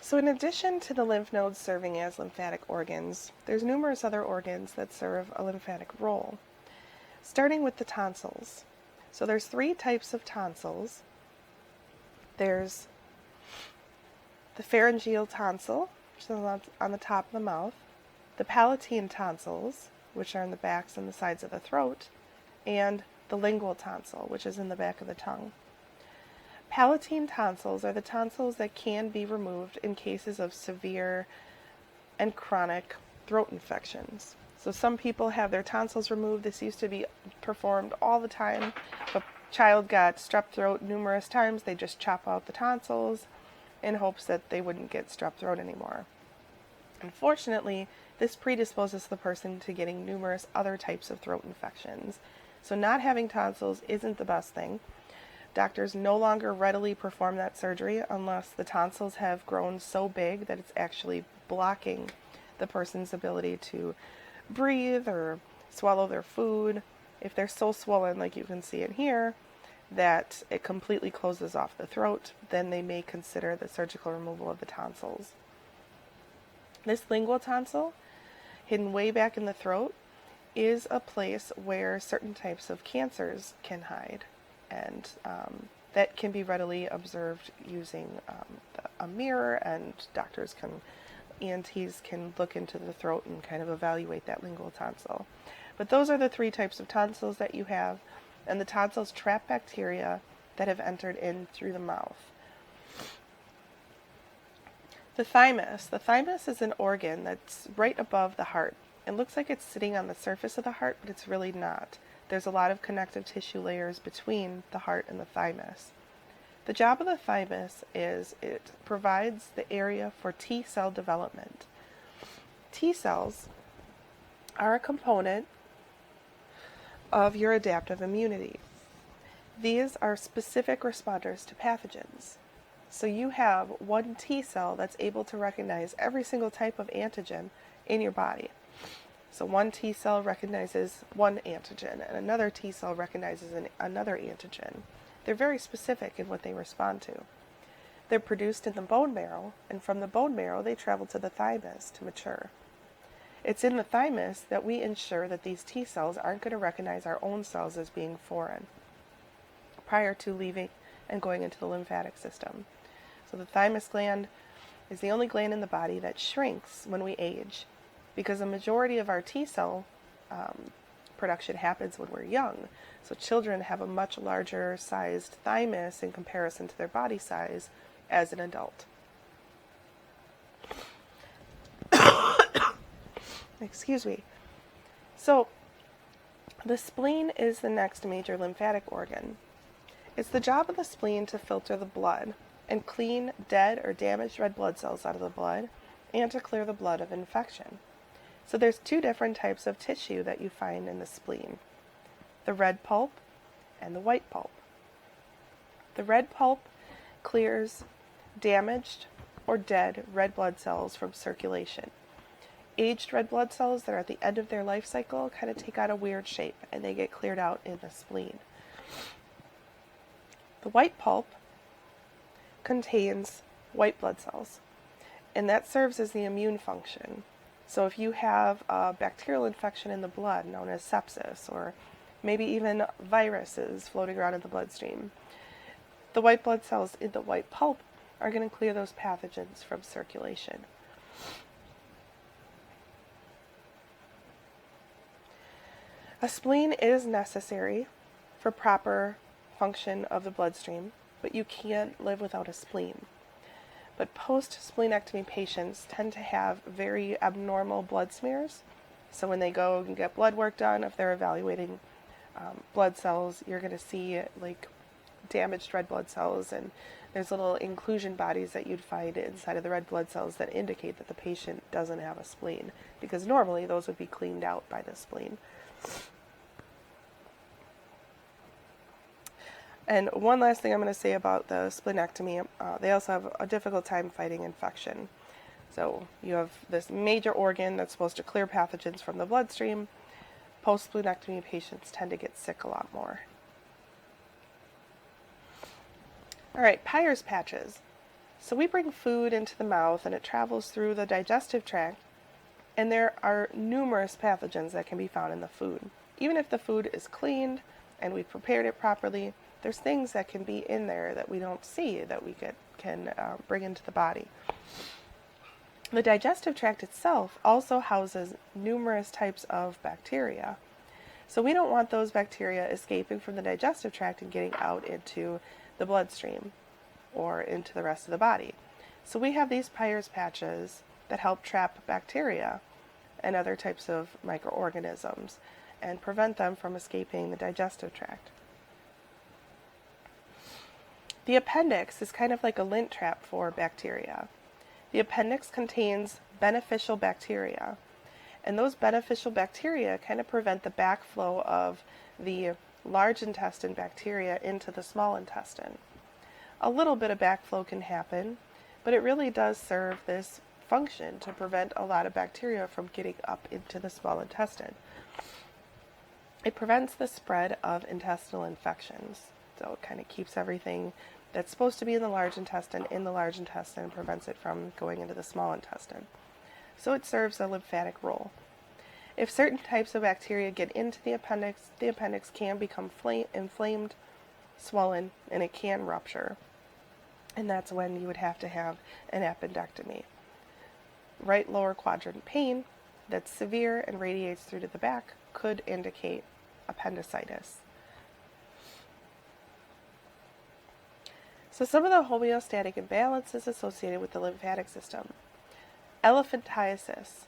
So in addition to the lymph nodes serving as lymphatic organs, there's numerous other organs that serve a lymphatic role, starting with the tonsils. So there's 3 types of tonsils. There's the pharyngeal tonsil, which is on the top of the mouth, the palatine tonsils, which are in the backs and the sides of the throat, and the lingual tonsil, which is in the back of the tongue. Palatine tonsils are the tonsils that can be removed in cases of severe and chronic throat infections. So some people have their tonsils removed. This used to be performed all the time. If a child got strep throat numerous times, they just chop out the tonsils in hopes that they wouldn't get strep throat anymore. Unfortunately, this predisposes the person to getting numerous other types of throat infections. So not having tonsils isn't the best thing. Doctors no longer readily perform that surgery unless the tonsils have grown so big that it's actually blocking the person's ability to breathe or swallow their food. If they're so swollen, like you can see in here, that it completely closes off the throat, then they may consider the surgical removal of the tonsils. This lingual tonsil, hidden way back in the throat, is a place where certain types of cancers can hide, and that can be readily observed using a mirror, and ENTs can look into the throat and kind of evaluate that lingual tonsil. But those are the 3 types of tonsils that you have, and the tonsils trap bacteria that have entered in through the mouth. The thymus. The thymus is an organ that's right above the heart. It looks like it's sitting on the surface of the heart, but it's really not. There's a lot of connective tissue layers between the heart and the thymus. The job of the thymus is it provides the area for T cell development. T cells are a component of your adaptive immunity. These are specific responders to pathogens. So you have one T cell that's able to recognize every single type of antigen in your body. So one T cell recognizes one antigen, and another T cell recognizes another antigen. They're very specific in what they respond to. They're produced in the bone marrow, and from the bone marrow they travel to the thymus to mature. It's in the thymus that we ensure that these T cells aren't going to recognize our own cells as being foreign prior to leaving and going into the lymphatic system. So the thymus gland is the only gland in the body that shrinks when we age, because the majority of our T cell production happens when we're young. So children have a much larger sized thymus in comparison to their body size as an adult. Excuse me. So the spleen is the next major lymphatic organ. It's the job of the spleen to filter the blood and clean dead or damaged red blood cells out of the blood and to clear the blood of infection. So there's 2 different types of tissue that you find in the spleen, the red pulp and the white pulp. The red pulp clears damaged or dead red blood cells from circulation. Aged red blood cells that are at the end of their life cycle kind of take on a weird shape, and they get cleared out in the spleen. The white pulp contains white blood cells, and that serves as the immune function. So if you have a bacterial infection in the blood known as sepsis, or maybe even viruses floating around in the bloodstream, the white blood cells in the white pulp are going to clear those pathogens from circulation. A spleen is necessary for proper function of the bloodstream, but you can't live without a spleen. But post-splenectomy patients tend to have very abnormal blood smears. So when they go and get blood work done, if they're evaluating blood cells, you're going to see like damaged red blood cells, and there's little inclusion bodies that you'd find inside of the red blood cells that indicate that the patient doesn't have a spleen, because normally those would be cleaned out by the spleen. And one last thing I'm going to say about the splenectomy, they also have a difficult time fighting infection. So you have this major organ that's supposed to clear pathogens from the bloodstream. Post-splenectomy patients tend to get sick a lot more. All right, Pyrex patches. So we bring food into the mouth and it travels through the digestive tract, and there are numerous pathogens that can be found in the food. Even if the food is cleaned and we've prepared it properly, there's things that can be in there that we don't see that we can bring into the body. The digestive tract itself also houses numerous types of bacteria. So we don't want those bacteria escaping from the digestive tract and getting out into the bloodstream or into the rest of the body. So we have these Pyrex patches that help trap bacteria and other types of microorganisms and prevent them from escaping the digestive tract. The appendix is kind of like a lint trap for bacteria. The appendix contains beneficial bacteria, and those beneficial bacteria kind of prevent the backflow of the large intestine bacteria into the small intestine. A little bit of backflow can happen, but it really does serve this function to prevent a lot of bacteria from getting up into the small intestine. It prevents the spread of intestinal infections, so it kind of keeps everything that's supposed to be in the large intestine and prevents it from going into the small intestine. So it serves a lymphatic role. If certain types of bacteria get into the appendix can become inflamed, swollen, and it can rupture. And that's when you would have to have an appendectomy. Right lower quadrant pain that's severe and radiates through to the back could indicate appendicitis. So some of the homeostatic imbalances associated with the lymphatic system. Elephantiasis.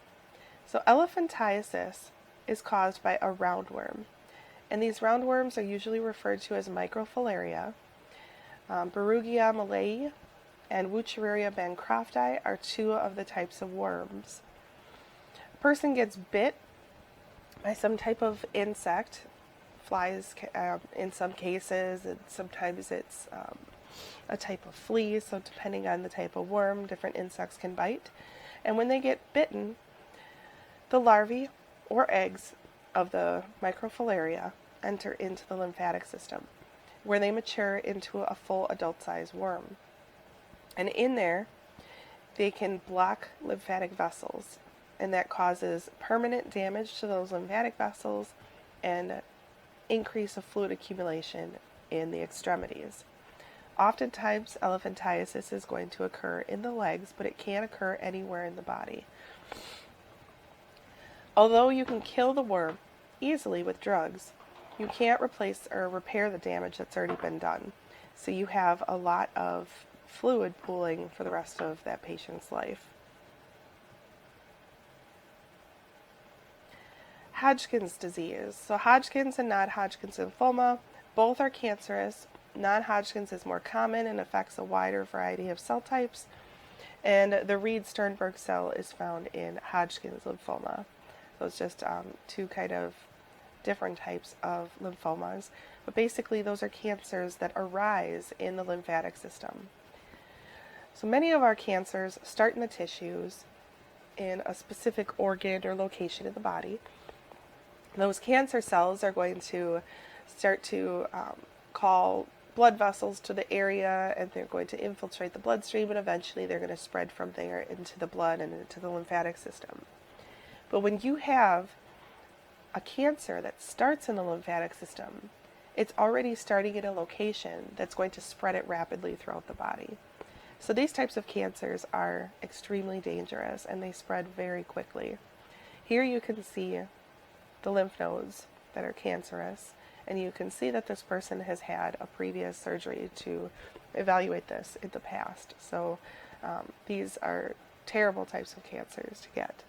So elephantiasis is caused by a roundworm, and these roundworms are usually referred to as microfilaria. Beruggia malayi and Wuchereria bancrofti are two of the types of worms. A person gets bit by some type of insect, flies in some cases, and sometimes it's a type of flea, so depending on the type of worm, different insects can bite. And when they get bitten, the larvae or eggs of the microfilaria enter into the lymphatic system, where they mature into a full adult-sized worm. And in there, they can block lymphatic vessels, and that causes permanent damage to those lymphatic vessels and increase of fluid accumulation in the extremities. Oftentimes, elephantiasis is going to occur in the legs, but it can occur anywhere in the body. Although you can kill the worm easily with drugs, you can't replace or repair the damage that's already been done. So you have a lot of fluid pooling for the rest of that patient's life. Hodgkins disease. So Hodgkins and non-Hodgkins lymphoma, both are cancerous. Non-Hodgkins is more common and affects a wider variety of cell types, and the Reed-Sternberg cell is found in Hodgkin's lymphoma. So it's just two kind of different types of lymphomas, but basically those are cancers that arise in the lymphatic system. So many of our cancers start in the tissues in a specific organ or location in the body. Those cancer cells are going to start to call blood vessels to the area, and they're going to infiltrate the bloodstream, and eventually they're going to spread from there into the blood and into the lymphatic system. But when you have a cancer that starts in the lymphatic system, it's already starting in a location that's going to spread it rapidly throughout the body. So these types of cancers are extremely dangerous, and they spread very quickly. Here you can see the lymph nodes that are cancerous, and you can see that this person has had a previous surgery to evaluate this in the past. So these are terrible types of cancers to get.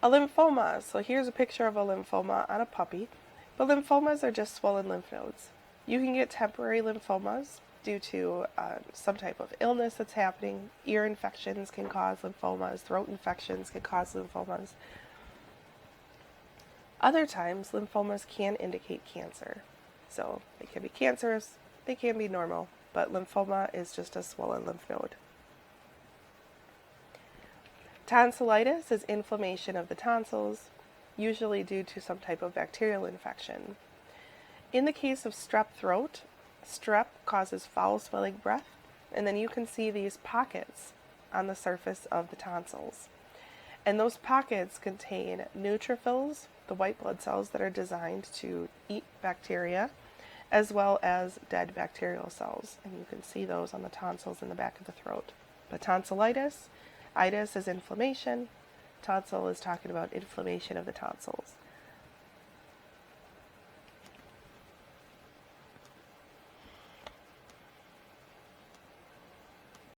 A lymphoma. So here's a picture of a lymphoma on a puppy. But lymphomas are just swollen lymph nodes. You can get temporary lymphomas due to some type of illness that's happening. Ear infections can cause lymphomas. Throat infections can cause lymphomas. Other times, lymphomas can indicate cancer. So they can be cancerous, they can be normal, but lymphoma is just a swollen lymph node. Tonsillitis is inflammation of the tonsils, usually due to some type of bacterial infection. In the case of strep throat, Strep causes foul-smelling breath, and then you can see these pockets on the surface of the tonsils. And those pockets contain neutrophils, the white blood cells that are designed to eat bacteria, as well as dead bacterial cells. And you can see those on the tonsils in the back of the throat. But tonsillitis, itis is inflammation. Tonsil is talking about inflammation of the tonsils.